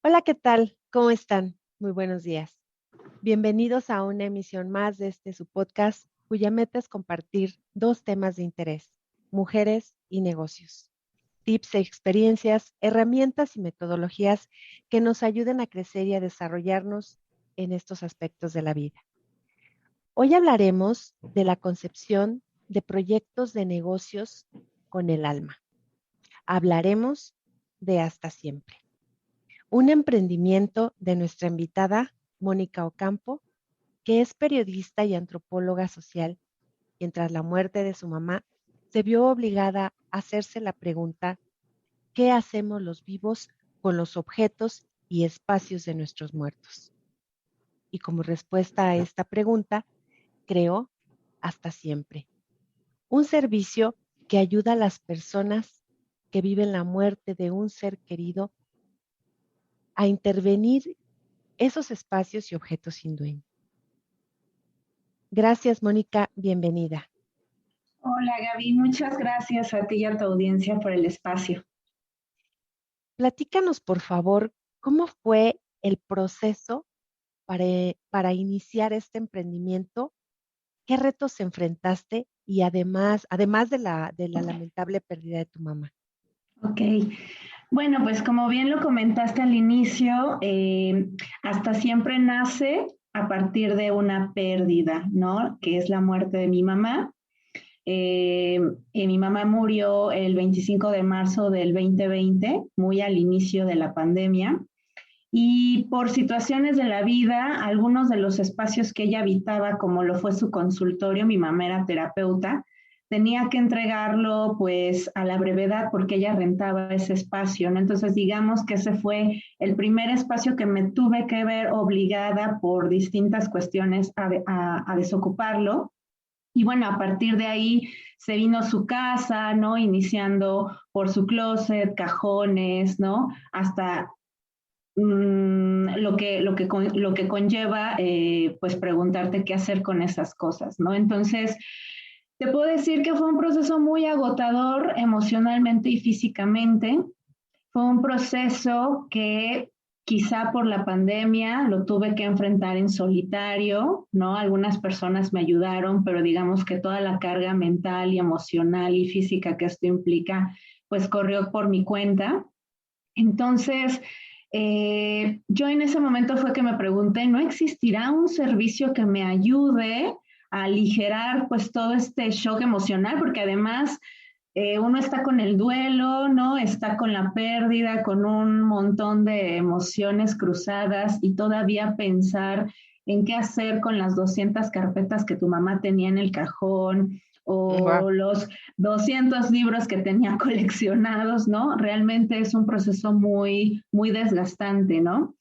Hola, ¿qué tal? ¿Cómo están? Muy buenos días. Bienvenidos a una emisión más de su podcast, cuya meta es compartir dos temas de interés: mujeres y negocios. Tips e experiencias, herramientas y metodologías que nos ayuden a crecer y a desarrollarnos en estos aspectos de la vida. Hoy hablaremos de la concepción de proyectos de negocios con el alma. Hablaremos de Hasta Siempre, un emprendimiento de nuestra invitada, Mónica Ocampo, que es periodista y antropóloga social, quien tras la muerte de su mamá se vio obligada a hacerse la pregunta: ¿qué hacemos los vivos con los objetos y espacios de nuestros muertos? Y como respuesta a esta pregunta, creó Hasta Siempre, un servicio que ayuda a las personas que viven la muerte de un ser querido a intervenir esos espacios y objetos sin dueño. Gracias, Mónica, bienvenida. Hola Gaby, muchas gracias a ti y a tu audiencia por el espacio. Platícanos, por favor, ¿cómo fue el proceso para iniciar este emprendimiento? ¿Qué retos enfrentaste? Y además de la lamentable pérdida de tu mamá. Ok, bueno, pues como bien lo comentaste al inicio, Hasta Siempre nace a partir de una pérdida, ¿no? Que es la muerte de mi mamá. Mi mamá murió el 25 de marzo del 2020, muy al inicio de la pandemia. Y por situaciones de la vida, algunos de los espacios que ella habitaba, como lo fue su consultorio, mi mamá era terapeuta, tenía que entregarlo pues a la brevedad porque ella rentaba ese espacio, ¿no? Entonces digamos que ese fue el primer espacio que me tuve que ver obligada por distintas cuestiones a desocuparlo. Y bueno, a partir de ahí se vino su casa, ¿no? Iniciando por su closet, cajones, ¿no? Hasta lo que conlleva, pues preguntarte qué hacer con esas cosas, ¿no? Entonces, te puedo decir que fue un proceso muy agotador emocionalmente y físicamente. Fue un proceso que quizá por la pandemia lo tuve que enfrentar en solitario, ¿no? Algunas personas me ayudaron, pero digamos que toda la carga mental y emocional y física que esto implica, pues corrió por mi cuenta. Entonces, yo en ese momento fue que me pregunté, ¿no existirá un servicio que me ayude a aligerar pues todo este shock emocional? Porque además uno está con el duelo, ¿no? Está con la pérdida, con un montón de emociones cruzadas y todavía pensar en qué hacer con las 200 carpetas que tu mamá tenía en el cajón Guau. o los 200 libros que tenía coleccionados, ¿no? Realmente es un proceso muy, muy desgastante, ¿no?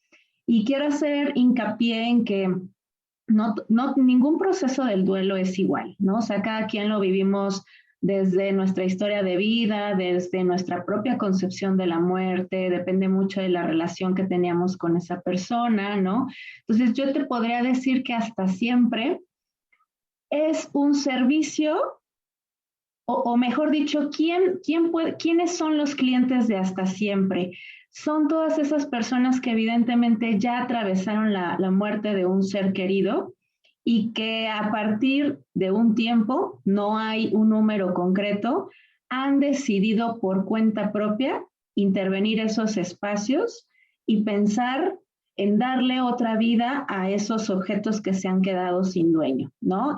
Y quiero hacer hincapié en que ningún proceso del duelo es igual, ¿no? O sea, cada quien lo vivimos desde nuestra historia de vida, desde nuestra propia concepción de la muerte, depende mucho de la relación que teníamos con esa persona, ¿no? Entonces yo te podría decir que Hasta Siempre es un servicio, o mejor dicho, ¿quiénes son los clientes de Hasta Siempre? Son todas esas personas que evidentemente ya atravesaron la muerte de un ser querido y que a partir de un tiempo, no hay un número concreto, han decidido por cuenta propia intervenir esos espacios y pensar en darle otra vida a esos objetos que se han quedado sin dueño, ¿no?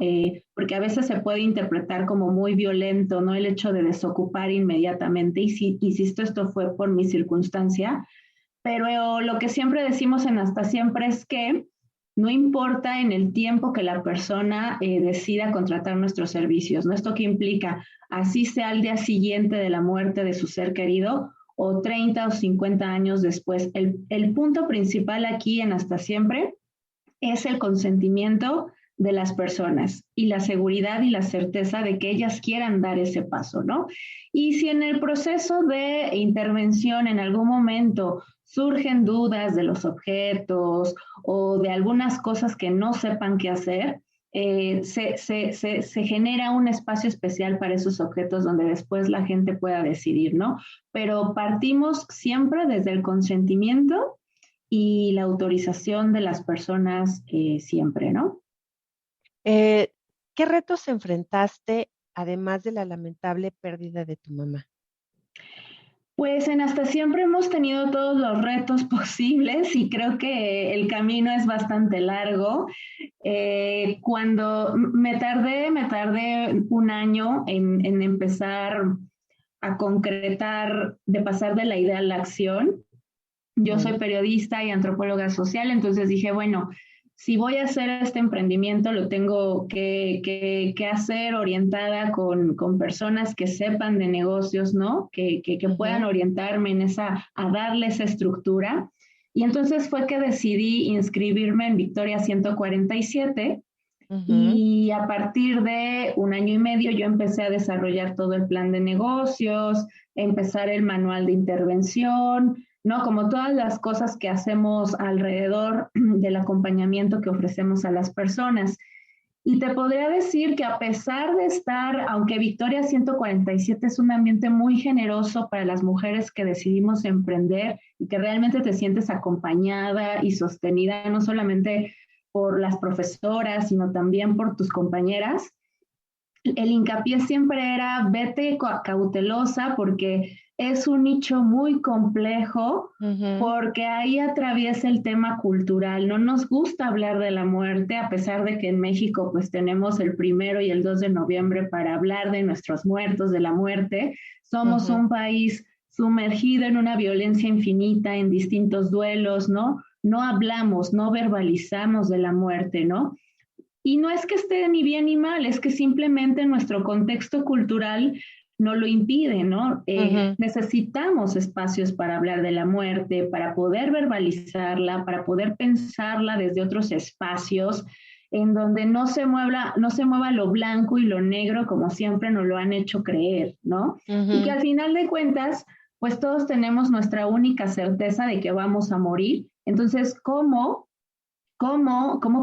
Porque a veces se puede interpretar como muy violento, ¿no? El hecho de desocupar inmediatamente, y sí, insisto, esto fue por mi circunstancia, pero lo que siempre decimos en Hasta Siempre es que no importa en el tiempo que la persona decida contratar nuestros servicios, ¿no? Esto que implica, así sea al día siguiente de la muerte de su ser querido o 30 o 50 años después. El punto principal aquí en Hasta Siempre es el consentimiento de las personas y la seguridad y la certeza de que ellas quieran dar ese paso, ¿no? Y si en el proceso de intervención en algún momento surgen dudas de los objetos o de algunas cosas que no sepan qué hacer, se genera un espacio especial para esos objetos donde después la gente pueda decidir, ¿no? Pero partimos siempre desde el consentimiento y la autorización de las personas siempre, ¿no? ¿Qué retos enfrentaste además de la lamentable pérdida de tu mamá? Pues en Hasta Siempre hemos tenido todos los retos posibles y creo que el camino es bastante largo. Cuando me tardé un año en empezar a concretar, de pasar de la idea a la acción. Yo soy periodista y antropóloga social, entonces dije, bueno, si voy a hacer este emprendimiento, lo tengo que hacer orientada con personas que sepan de negocios, ¿no? Que puedan orientarme en a darle esa estructura. Y entonces fue que decidí inscribirme en Victoria 147 y a partir de un año y medio yo empecé a desarrollar todo el plan de negocios, empezar el manual de intervención, ¿no? Como todas las cosas que hacemos alrededor del acompañamiento que ofrecemos a las personas. Y te podría decir que a pesar de estar, aunque Victoria 147 es un ambiente muy generoso para las mujeres que decidimos emprender y que realmente te sientes acompañada y sostenida, no solamente por las profesoras, sino también por tus compañeras, el hincapié siempre era vete cautelosa porque es un nicho muy complejo, porque ahí atraviesa el tema cultural. No nos gusta hablar de la muerte, a pesar de que en México pues tenemos el 1 y el 2 de noviembre para hablar de nuestros muertos, de la muerte. Somos un país sumergido en una violencia infinita, en distintos duelos, ¿no? No hablamos, no verbalizamos de la muerte, ¿no? Y no es que esté ni bien ni mal, es que simplemente nuestro contexto cultural no lo impide, ¿no? Necesitamos espacios para hablar de la muerte, para poder verbalizarla, para poder pensarla desde otros espacios en donde no se mueva lo blanco y lo negro como siempre nos lo han hecho creer, ¿no? Y que al final de cuentas, pues todos tenemos nuestra única certeza de que vamos a morir. Entonces, cómo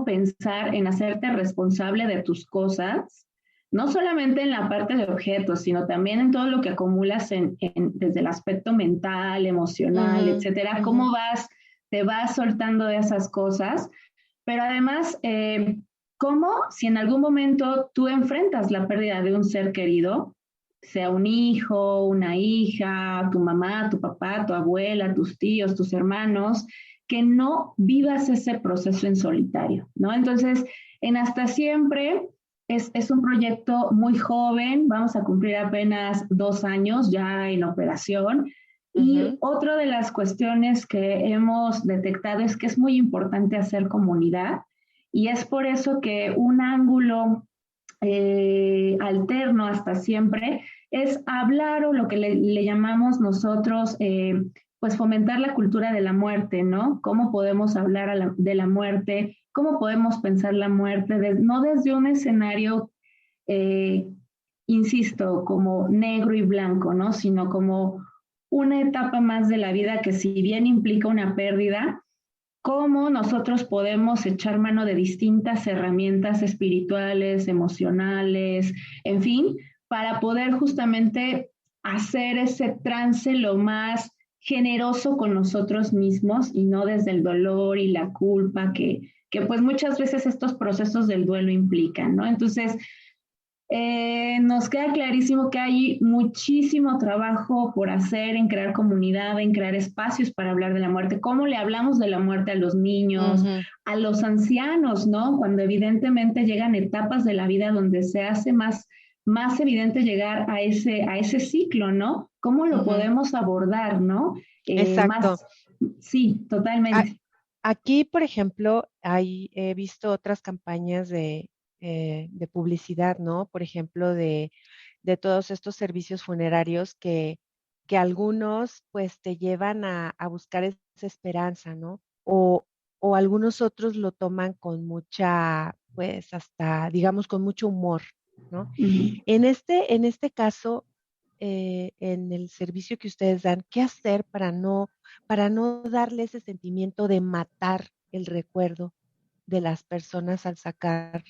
pensar en hacerte responsable de tus cosas, no solamente en la parte de objetos, sino también en todo lo que acumulas desde el aspecto mental, emocional, etcétera, cómo te vas soltando de esas cosas, pero además, cómo si en algún momento tú enfrentas la pérdida de un ser querido, sea un hijo, una hija, tu mamá, tu papá, tu abuela, tus tíos, tus hermanos, que no vivas ese proceso en solitario, ¿no? Entonces, en Hasta Siempre es un proyecto muy joven, vamos a cumplir apenas 2 años ya en operación. Y otra de las cuestiones que hemos detectado es que es muy importante hacer comunidad y es por eso que un ángulo alterno Hasta Siempre es hablar o lo que le llamamos nosotros pues fomentar la cultura de la muerte, ¿no? ¿Cómo podemos hablar de la muerte? ¿Cómo podemos pensar la muerte? No desde un escenario, eh, insisto, como negro y blanco, ¿no? Sino como una etapa más de la vida que si bien implica una pérdida, cómo nosotros podemos echar mano de distintas herramientas espirituales, emocionales, en fin, para poder justamente hacer ese trance lo más generoso con nosotros mismos y no desde el dolor y la culpa que pues muchas veces estos procesos del duelo implican, ¿no? Entonces, nos queda clarísimo que hay muchísimo trabajo por hacer en crear comunidad, en crear espacios para hablar de la muerte. ¿Cómo le hablamos de la muerte a los niños, a los ancianos, ¿no? Cuando evidentemente llegan etapas de la vida donde se hace más evidente llegar a ese ciclo, ¿no? ¿Cómo lo podemos abordar, ¿no? Exacto. Sí, totalmente. Aquí, por ejemplo, he visto otras campañas de publicidad, ¿no? Por ejemplo, de todos estos servicios funerarios que algunos pues te llevan a buscar esa esperanza, ¿no? O algunos otros lo toman con mucha, pues hasta, digamos, con mucho humor, ¿no? En este caso, en el servicio que ustedes dan, ¿qué hacer para no darle ese sentimiento de matar el recuerdo de las personas al sacar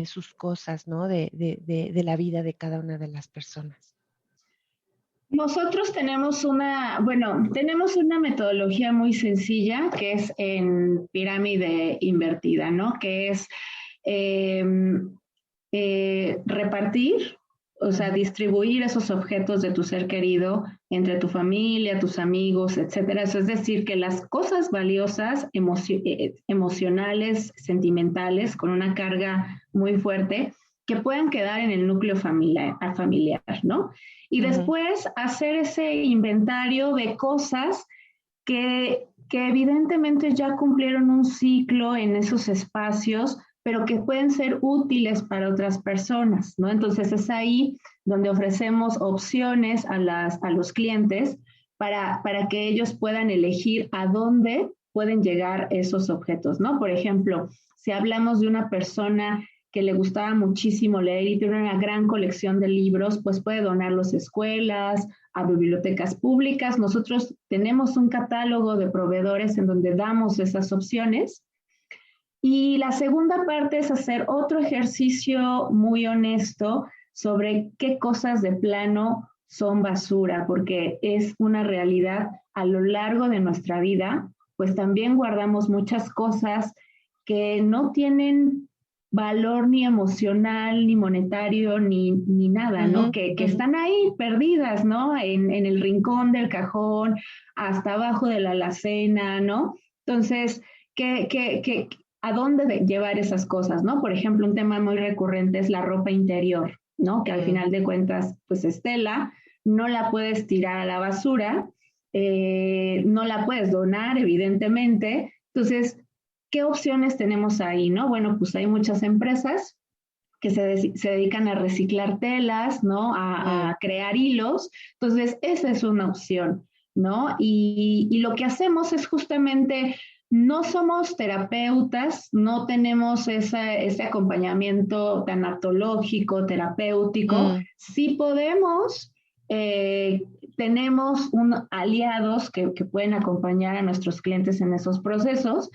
sus cosas, ¿no? De la vida de cada una de las personas? Nosotros tenemos una metodología muy sencilla que es en pirámide invertida, ¿no? Que es eh, repartir, o sea, distribuir esos objetos de tu ser querido entre tu familia, tus amigos, etcétera. Eso es decir, que las cosas valiosas, emocionales, sentimentales, con una carga muy fuerte, que puedan quedar en el núcleo familiar, ¿no? Y Ujú. después hacer ese inventario de cosas que evidentemente ya cumplieron un ciclo en esos espacios, pero que pueden ser útiles para otras personas, ¿no? Entonces es ahí donde ofrecemos opciones a los clientes para que ellos puedan elegir a dónde pueden llegar esos objetos, ¿no? Por ejemplo, si hablamos de una persona que le gustaba muchísimo leer y tiene una gran colección de libros, pues puede donarlos a escuelas, a bibliotecas públicas. Nosotros tenemos un catálogo de proveedores en donde damos esas opciones. Y la segunda parte es hacer otro ejercicio muy honesto sobre qué cosas de plano son basura, porque es una realidad a lo largo de nuestra vida, pues también guardamos muchas cosas que no tienen valor ni emocional, ni monetario, ni nada, ¿no? Ujú, Que ujú. están ahí perdidas, ¿no? En el rincón del cajón, hasta abajo de la alacena, ¿no? Entonces, ¿qué, a dónde llevar esas cosas, ¿no? Por ejemplo, un tema muy recurrente es la ropa interior, ¿no? Que al Mm. final de cuentas, pues es tela, no la puedes tirar a la basura, no la puedes donar, evidentemente. Entonces, ¿qué opciones tenemos ahí, no? Bueno, pues hay muchas empresas que se dedican a reciclar telas, ¿no? Mm. A crear hilos. Entonces, esa es una opción, ¿no? Y lo que hacemos es justamente, no somos terapeutas, no tenemos ese acompañamiento tanatológico, terapéutico. Mm. Sí podemos, tenemos aliados que pueden acompañar a nuestros clientes en esos procesos,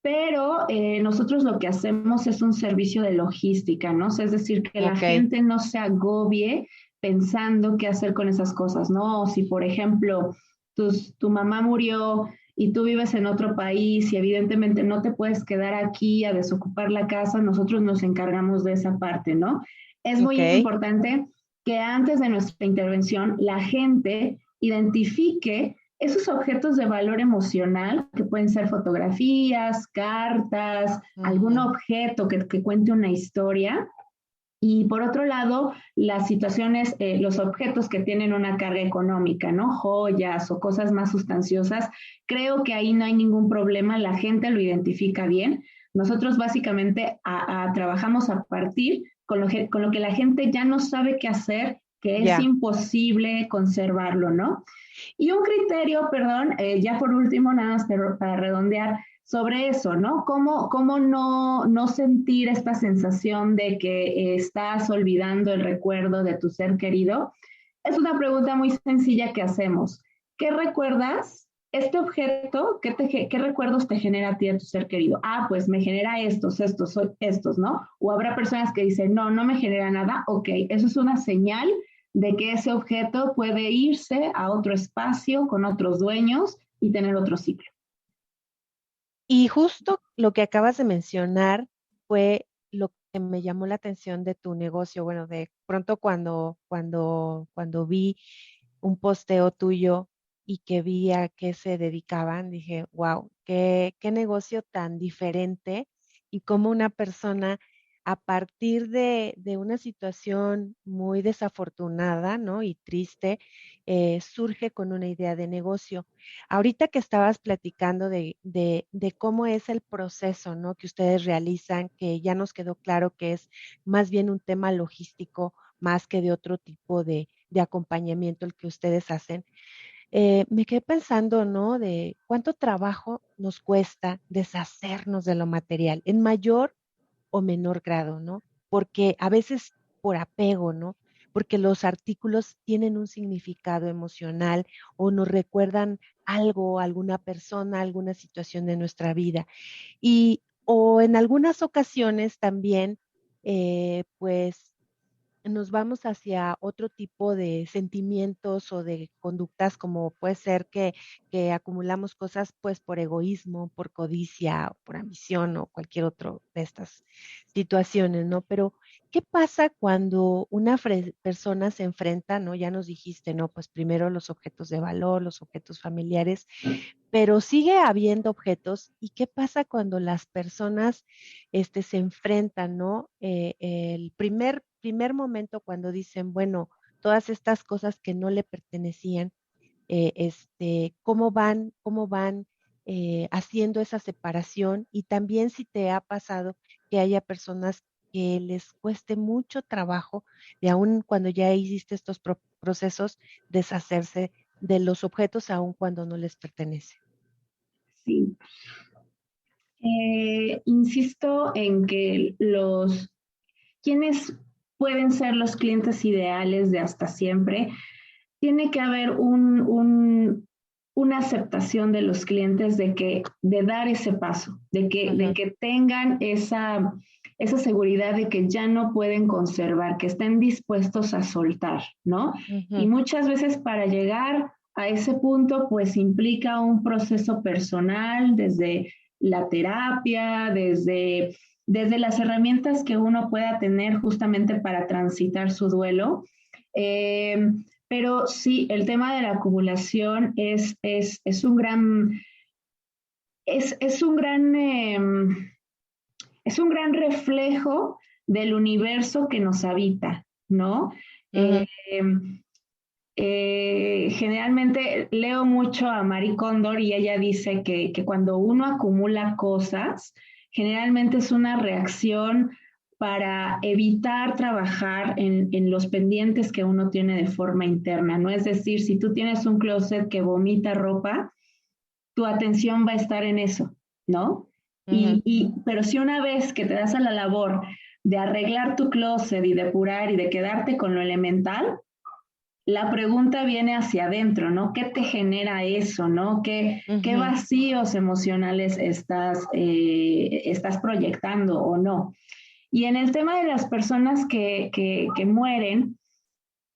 pero nosotros lo que hacemos es un servicio de logística, ¿no? O sea, es decir, que la Ok. gente no se agobie pensando qué hacer con esas cosas, ¿no? O si, por ejemplo, tu mamá murió y tú vives en otro país y evidentemente no te puedes quedar aquí a desocupar la casa, nosotros nos encargamos de esa parte, ¿no? Es muy Ok. importante que antes de nuestra intervención la gente identifique esos objetos de valor emocional, que pueden ser fotografías, cartas, algún Ujú. objeto que cuente una historia. Y por otro lado, las situaciones, los objetos que tienen una carga económica, ¿no? Joyas o cosas más sustanciosas, creo que ahí no hay ningún problema, la gente lo identifica bien. Nosotros básicamente trabajamos a partir con lo que la gente ya no sabe qué hacer, que es Ya. imposible conservarlo, ¿no? Y un criterio, perdón, ya por último, nada más para redondear sobre eso, ¿no? ¿Cómo no sentir esta sensación de que estás olvidando el recuerdo de tu ser querido? Es una pregunta muy sencilla que hacemos. ¿Qué recuerdas? Este objeto, ¿qué recuerdos te genera a ti a tu ser querido? Ah, pues me genera estos, ¿no? O habrá personas que dicen, no, no me genera nada. Ok, eso es una señal de que ese objeto puede irse a otro espacio con otros dueños y tener otro ciclo. Y justo lo que acabas de mencionar fue lo que me llamó la atención de tu negocio. Bueno, de pronto cuando vi un posteo tuyo y que vi a qué se dedicaban, dije, wow, qué negocio tan diferente y cómo una persona a partir de una situación muy desafortunada, ¿no? Y triste, surge con una idea de negocio. Ahorita que estabas platicando de cómo es el proceso, ¿no? Que ustedes realizan, que ya nos quedó claro que es más bien un tema logístico, más que de otro tipo de acompañamiento el que ustedes hacen. Me quedé pensando, ¿no? De cuánto trabajo nos cuesta deshacernos de lo material, en mayor o menor grado, ¿no? Porque a veces por apego, ¿no? Porque los artículos tienen un significado emocional o nos recuerdan algo, alguna persona, alguna situación de nuestra vida. Y o en algunas ocasiones también, pues nos vamos hacia otro tipo de sentimientos o de conductas, como puede ser que acumulamos cosas pues por egoísmo, por codicia, o por ambición o cualquier otro de estas situaciones, ¿no? Pero, ¿qué pasa cuando una persona se enfrenta, ¿no? Ya nos dijiste, ¿no? Pues primero los objetos de valor, los objetos familiares, pero sigue habiendo objetos. ¿Y qué pasa cuando las personas, se enfrentan, no? El primer momento cuando dicen, bueno, todas estas cosas que no le pertenecían, cómo van, haciendo esa separación, y también si te ha pasado que haya personas que les cueste mucho trabajo, y aún cuando ya hiciste estos procesos, deshacerse de los objetos, aun cuando no les pertenece. Sí. Insisto en que quienes pueden ser los clientes ideales de Hasta Siempre, tiene que haber una aceptación de los clientes de dar ese paso, de que tengan esa seguridad de que ya no pueden conservar, que estén dispuestos a soltar, ¿no? Y muchas veces para llegar a ese punto, pues implica un proceso personal desde la terapia, desde las herramientas que uno pueda tener justamente para transitar su duelo. Pero sí, el tema de la acumulación es un gran, es un gran, es un gran reflejo del universo que nos habita, ¿no? Generalmente leo mucho a Marie Kondo y ella dice que cuando uno acumula cosas, generalmente es una reacción para evitar trabajar en los pendientes que uno tiene de forma interna, ¿no? Es decir, si tú tienes un closet que vomita ropa, tu atención va a estar en eso, ¿no? Pero si una vez que te das a la labor de arreglar tu closet y depurar y de quedarte con lo elemental, la pregunta viene hacia adentro, ¿no? ¿Qué te genera eso, no? ¿Qué vacíos emocionales estás proyectando o no? Y en el tema de las personas que mueren,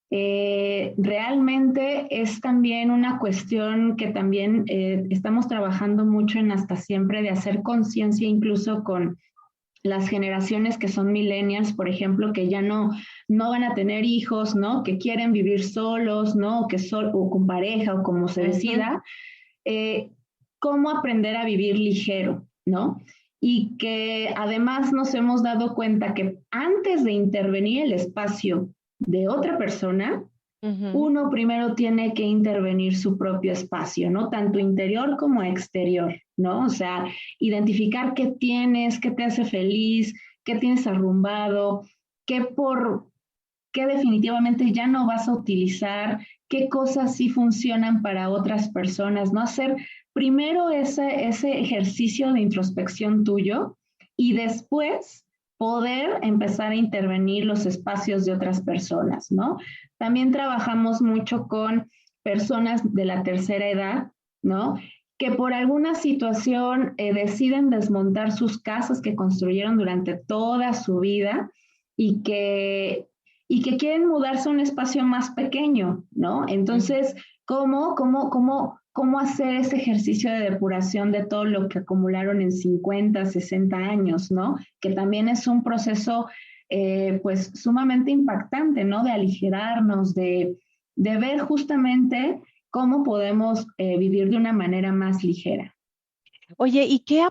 realmente es también una cuestión que también estamos trabajando mucho en Hasta Siempre, de hacer conciencia incluso con las generaciones que son millennials, por ejemplo, que ya no van a tener hijos, ¿no? Que quieren vivir solos, ¿no? O con pareja o como se decida. Cómo aprender a vivir ligero, ¿no? Y que además nos hemos dado cuenta que antes de intervenir el espacio de otra persona, uno primero tiene que intervenir su propio espacio, ¿no? Tanto interior como exterior, ¿no? O sea, identificar qué tienes, qué te hace feliz, qué tienes arrumbado, qué definitivamente ya no vas a utilizar, qué cosas sí funcionan para otras personas, ¿no? Hacer primero ese ejercicio de introspección tuyo y después poder empezar a intervenir los espacios de otras personas, ¿no? También trabajamos mucho con personas de la tercera edad, ¿no? Que por alguna situación deciden desmontar sus casas que construyeron durante toda su vida y que quieren mudarse a un espacio más pequeño, ¿no? Entonces, ¿cómo hacer ese ejercicio de depuración de todo lo que acumularon en 50, 60 años, ¿no? Que también es un proceso, pues, sumamente impactante, ¿no? De aligerarnos, de ver justamente cómo podemos vivir de una manera más ligera. Oye, ¿y qué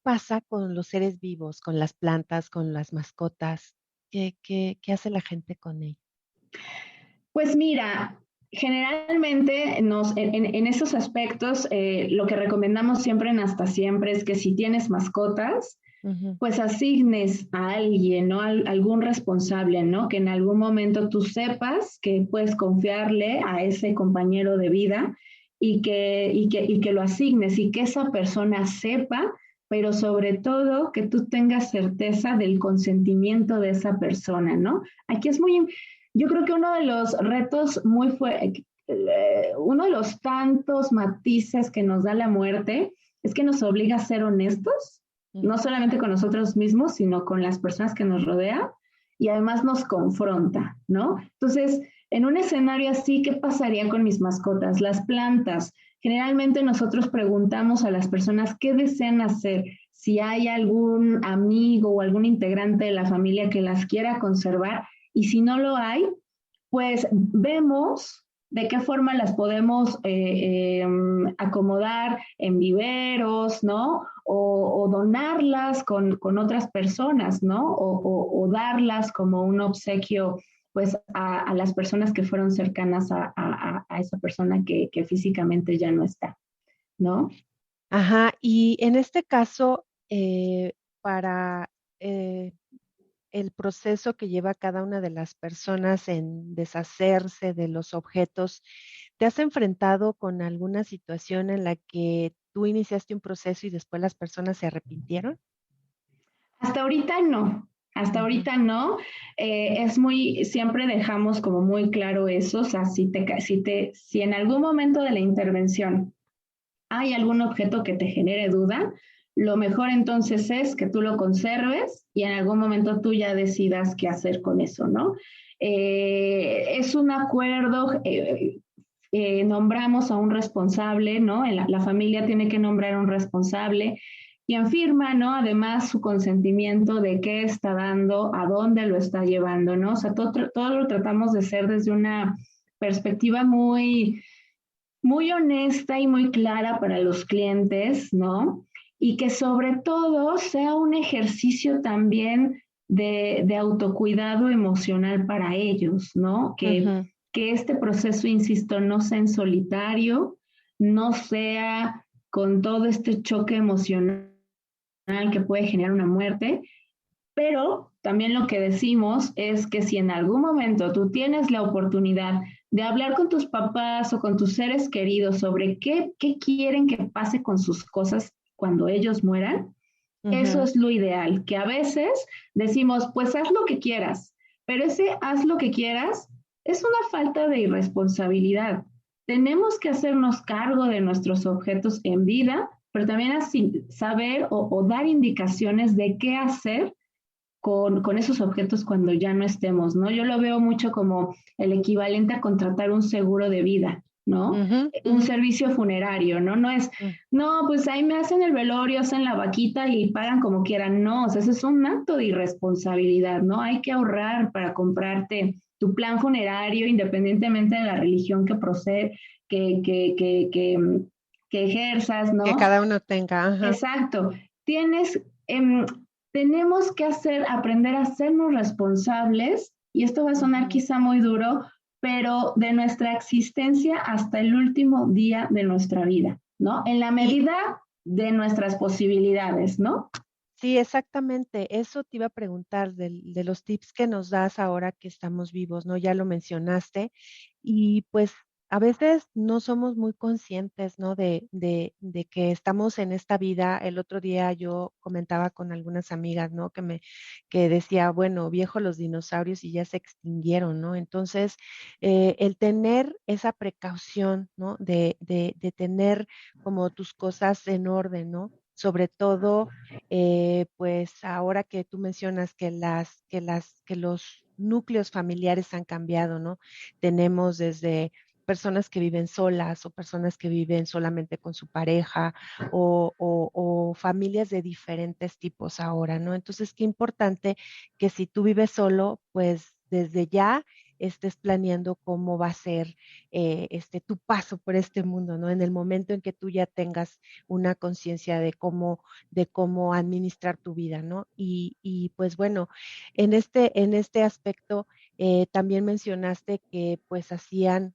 pasa con los seres vivos, con las plantas, con las mascotas? ¿Qué hace la gente con ellos? Pues mira, generalmente en esos aspectos lo que recomendamos siempre en Hasta Siempre es que si tienes mascotas, pues asignes a alguien, ¿no? Algún responsable, ¿no? Que en algún momento tú sepas que puedes confiarle a ese compañero de vida y que lo asignes y que esa persona sepa, pero sobre todo que tú tengas certeza del consentimiento de esa persona, ¿no? Aquí es yo creo que uno de los retos uno de los tantos matices que nos da la muerte es que nos obliga a ser honestos, no solamente con nosotros mismos, sino con las personas que nos rodean, y además nos confronta, ¿no? Entonces, en un escenario así, ¿qué pasaría con mis mascotas? Las plantas. Generalmente nosotros preguntamos a las personas qué desean hacer, si hay algún amigo o algún integrante de la familia que las quiera conservar, y si no lo hay, pues vemos de qué forma las podemos acomodar en viveros, ¿no? O donarlas con otras personas, ¿no? O darlas como un obsequio, pues, a las personas que fueron cercanas a esa persona que físicamente ya no está, ¿no? Ajá, y en este caso, para eh, el proceso que lleva cada una de las personas en deshacerse de los objetos, ¿te has enfrentado con alguna situación en la que tú iniciaste un proceso y después las personas se arrepintieron? Hasta ahorita no, hasta Ujú, ahorita no. Es muy, siempre dejamos como muy claro eso, o sea, si en algún momento de la intervención hay algún objeto que te genere duda, lo mejor entonces es que tú lo conserves y en algún momento tú ya decidas qué hacer con eso, ¿no? Es un acuerdo, nombramos a un responsable, ¿no? La familia tiene que nombrar a un responsable, quien firma, ¿no? Además, su consentimiento de qué está dando, a dónde lo está llevando, ¿no? O sea, todo lo tratamos de hacer desde una perspectiva muy honesta y muy clara para los clientes, ¿no? Y que sobre todo sea un ejercicio también de autocuidado emocional para ellos, ¿no? ujú. Que este proceso, insisto, no sea en solitario, no sea con todo este choque emocional que puede generar una muerte, pero también lo que decimos es que si en algún momento tú tienes la oportunidad de hablar con tus papás o con tus seres queridos sobre qué quieren que pase con sus cosas cuando ellos mueran, eso Ujú. es lo ideal, que a veces decimos, pues haz lo que quieras, pero ese haz lo que quieras es una falta de irresponsabilidad. Tenemos que hacernos cargo de nuestros objetos en vida, pero también así saber o dar indicaciones de qué hacer con esos objetos cuando ya no estemos, ¿no? Yo lo veo mucho como el equivalente a contratar un seguro de vida, ¿no? Ujú, Un ujú, servicio funerario, ¿no? No es, mm. no, pues ahí me hacen el velorio, hacen la vaquita y pagan como quieran. No, o sea, eso es un acto de irresponsabilidad, ¿no? Hay que ahorrar para comprarte tu plan funerario independientemente de la religión que procede, que, que, que, que, que ejerzas, Que ¿no? cada uno tenga, ajá. Exacto. Tienes, tenemos que aprender a sernos responsables, y esto va a sonar Ujú. quizá muy duro, pero de nuestra existencia hasta el último día de nuestra vida, ¿no? En la Y medida de nuestras posibilidades, ¿no? sí, exactamente. Eso te iba a preguntar de los tips que nos das ahora que estamos vivos, ¿no? Ya lo mencionaste. Y pues a veces no somos muy conscientes, ¿no? De que estamos en esta vida. El otro día yo comentaba con algunas amigas, ¿no? Que decía, bueno, viejos los dinosaurios y ya se extinguieron, ¿no? Entonces, el tener esa precaución, ¿no? De tener como tus cosas en orden, ¿no? Sobre todo pues ahora que tú mencionas que los núcleos familiares han cambiado, ¿no? Tenemos desde personas que viven solas o personas que viven solamente con su pareja o familias de diferentes tipos ahora, ¿no? Entonces, qué importante que si tú vives solo, pues desde ya estés planeando cómo va a ser tu paso por este mundo, ¿no? En el momento en que tú ya tengas una conciencia de cómo administrar tu vida, ¿no? Y pues bueno, en este aspecto también mencionaste que pues hacían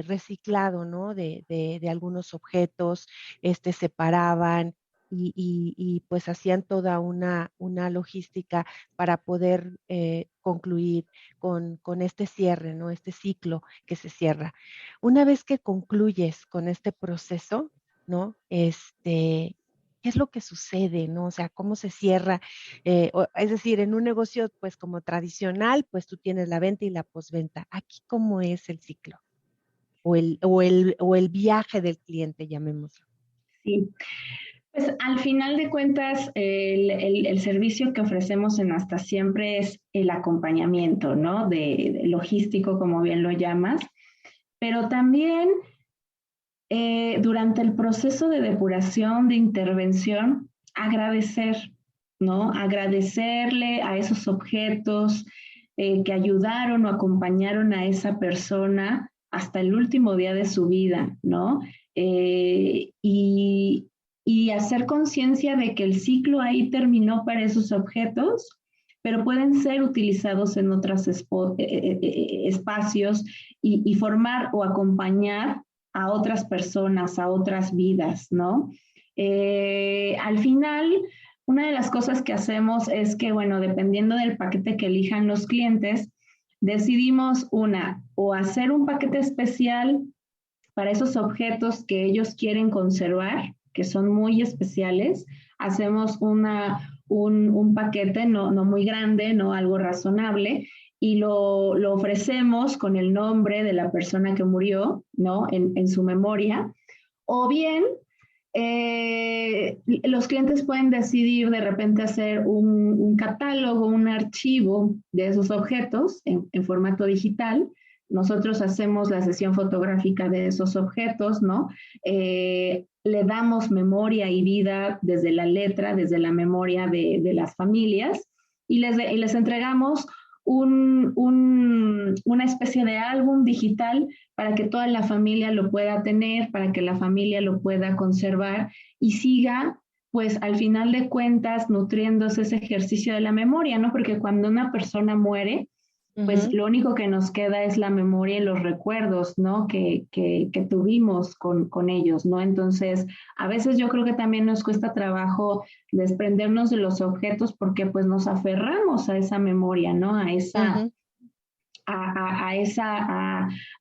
reciclado, ¿no? De algunos objetos, separaban y pues hacían toda una logística para poder concluir con este cierre, ¿no? Este ciclo que se cierra. Una vez que concluyes con este proceso, ¿no? ¿Qué es lo que sucede, no? O sea, ¿cómo se cierra? Es decir, en un negocio, pues, como tradicional, pues, tú tienes la venta y la posventa. Aquí, ¿cómo es el ciclo? O el viaje del cliente, llamémoslo. Sí. Pues al final de cuentas, el servicio que ofrecemos en Hasta Siempre es el acompañamiento, ¿no? De logístico, como bien lo llamas, pero también durante el proceso de depuración, de intervención, agradecer, ¿no? Agradecerle a esos objetos que ayudaron o acompañaron a esa persona hasta el último día de su vida, ¿no? Eh, y, y hacer conciencia de que el ciclo ahí terminó para esos objetos, pero pueden ser utilizados en otros espacios y formar o acompañar a otras personas, a otras vidas, ¿no? Al final, una de las cosas que hacemos es que, bueno, dependiendo del paquete que elijan los clientes, decidimos o hacer un paquete especial para esos objetos que ellos quieren conservar, que son muy especiales. Hacemos un paquete no muy grande, no algo razonable, y lo ofrecemos con el nombre de la persona que murió, ¿no? En su memoria. O bien, los clientes pueden decidir de repente hacer un catálogo, un archivo de esos objetos en formato digital. Nosotros hacemos la sesión fotográfica de esos objetos, ¿no? Le damos memoria y vida desde la letra, desde la memoria de las familias y les entregamos una especie de álbum digital para que toda la familia lo pueda tener, para que la familia lo pueda conservar y siga, pues al final de cuentas, nutriéndose ese ejercicio de la memoria, ¿no? Porque cuando una persona muere, pues lo único que nos queda es la memoria y los recuerdos, ¿no? Que tuvimos con ellos, ¿no? Entonces, a veces yo creo que también nos cuesta trabajo desprendernos de los objetos porque pues nos aferramos a esa memoria, ¿no? A, esa,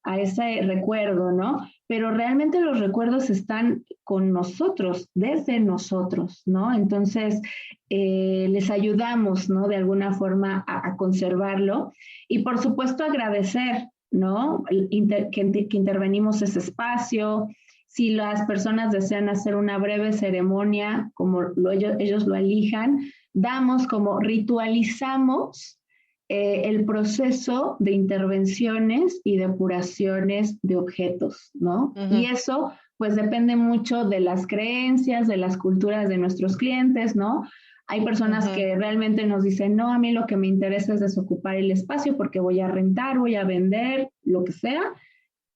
a ese recuerdo, ¿no? Pero realmente los recuerdos están con nosotros, desde nosotros, ¿no? Entonces, les ayudamos, ¿no? De alguna forma a conservarlo y por supuesto agradecer, ¿no? Que intervenimos ese espacio. Si las personas desean hacer una breve ceremonia, como ellos lo elijan, damos como ritualizamos el proceso de intervenciones y depuraciones de objetos, ¿no? Y eso pues depende mucho de las creencias, de las culturas de nuestros clientes, ¿no? Hay personas que realmente nos dicen, no, a mí lo que me interesa es desocupar el espacio porque voy a rentar, voy a vender, lo que sea,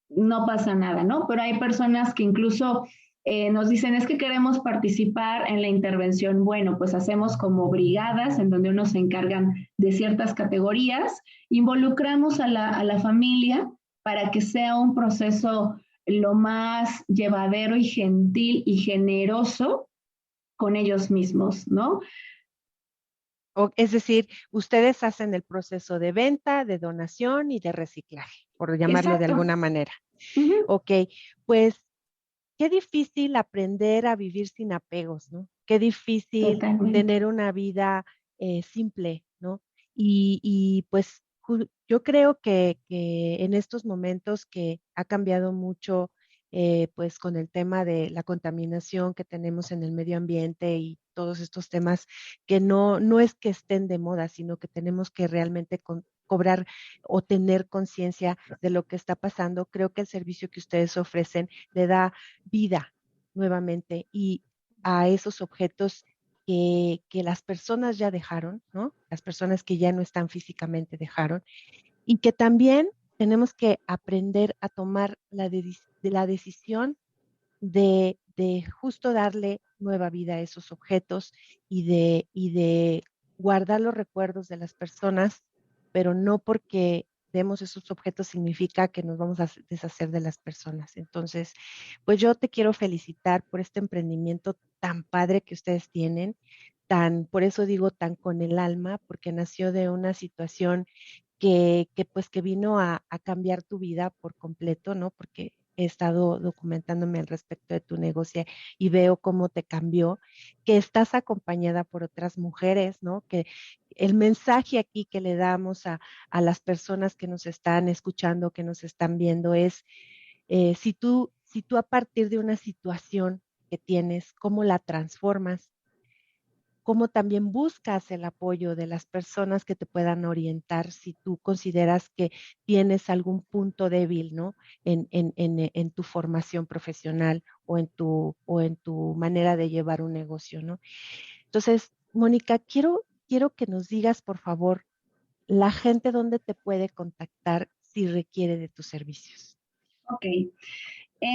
no pasa nada, ¿no? Pero hay personas que incluso nos dicen, es que queremos participar en la intervención. Bueno, pues hacemos como brigadas en donde unos se encargan de ciertas categorías, involucramos a la familia para que sea un proceso lo más llevadero y gentil y generoso con ellos mismos, ¿no? Es decir, ustedes hacen el proceso de venta, de donación y de reciclaje, por llamarlo de Exacto. alguna manera. Ok, pues qué difícil aprender a vivir sin apegos, ¿no? Qué difícil Totalmente. tener una vida simple, ¿no? Y pues yo creo que en estos momentos que ha cambiado mucho, pues con el tema de la contaminación que tenemos en el medio ambiente y todos estos temas que no es que estén de moda, sino que tenemos que realmente cobrar o tener conciencia de lo que está pasando. Creo que el servicio que ustedes ofrecen le da vida nuevamente y a esos objetos que las personas ya dejaron, ¿no? Las personas que ya no están físicamente dejaron y que también tenemos que aprender a tomar la decisión de justo darle nueva vida a esos objetos y de guardar los recuerdos de las personas, pero no porque demos esos objetos significa que nos vamos a deshacer de las personas. Entonces, pues yo te quiero felicitar por este emprendimiento tan padre que ustedes tienen, por eso digo tan con el alma, porque nació de una situación que vino a cambiar tu vida por completo, ¿no? Porque he estado documentándome al respecto de tu negocio y veo cómo te cambió, que estás acompañada por otras mujeres, ¿no? Que el mensaje aquí que le damos a las personas que nos están escuchando, que nos están viendo, es si tú a partir de una situación que tienes, cómo la transformas, cómo también buscas el apoyo de las personas que te puedan orientar si tú consideras que tienes algún punto débil, ¿no? En tu formación profesional o en tu manera de llevar un negocio, ¿no? Entonces, Mónica, quiero que nos digas, por favor, la gente dónde te puede contactar si requiere de tus servicios. Ok.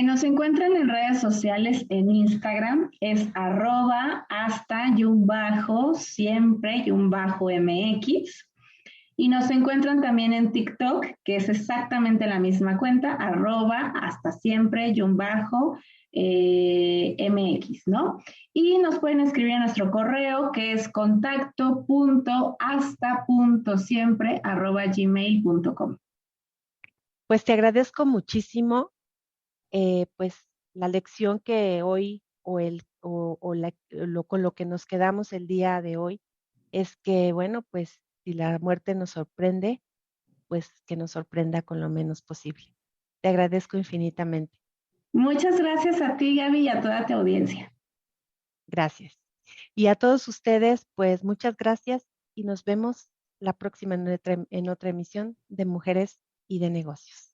Nos encuentran en redes sociales, en Instagram, es @hasta_siempre_mx. Y nos encuentran también en TikTok, que es exactamente la misma cuenta, @hasta_siempre_mx, ¿no? Y nos pueden escribir a nuestro correo, que es contacto.hasta.siempre@gmail.com. Pues te agradezco muchísimo, pues la lección que hoy con lo que nos quedamos el día de hoy es que, bueno, pues si la muerte nos sorprende, pues que nos sorprenda con lo menos posible. Te agradezco infinitamente. Muchas gracias a ti, Gaby, y a toda tu audiencia. Gracias. Y a todos ustedes, pues muchas gracias y nos vemos la próxima en otra emisión de Mujeres y de Negocios.